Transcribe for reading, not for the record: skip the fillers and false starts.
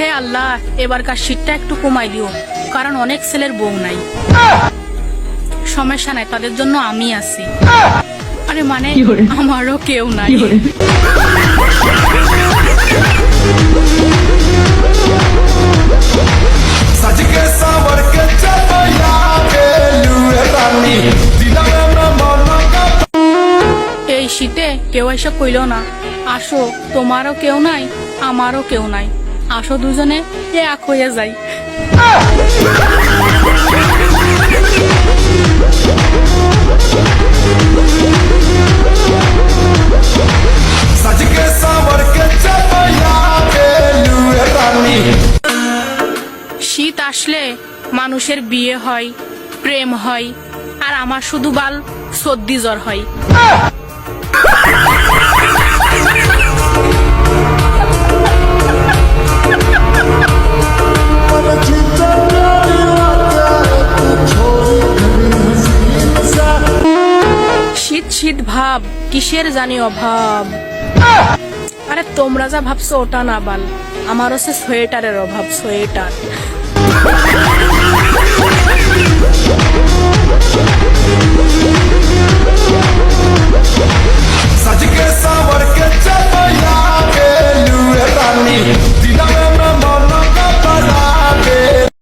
হে আল্লাহ, এবারকার শীতটা একটু কমাই দিও, কারণ অনেক ছেলের বউ নাই। সমস্যা নাই, তাদের জন্য আমি আছি। আরে মানে আমারও কেউ নাই। सज के सावर के चलो यावे लुए रानी दिला में मौला का এই শীতে কেউ এসে কইল না, আসো তোমারও কেউ নাই আমারও কেউ নাই, আসো দুজনে এক হয়ে যাই। सज के सावर के चलो यावे लुए रानी শীত আসলে মানুষের বিয়ে হয়, প্রেম হয়, আর আমার শুধু বাল সর্দি জ্বর হয়। শীত শীত ভাব, কিসের জানি অভাব। আরে তোমরা যা ভাবছো ওটা না বাল, আমার হচ্ছে সোয়েটারের অভাব, সোয়েটার।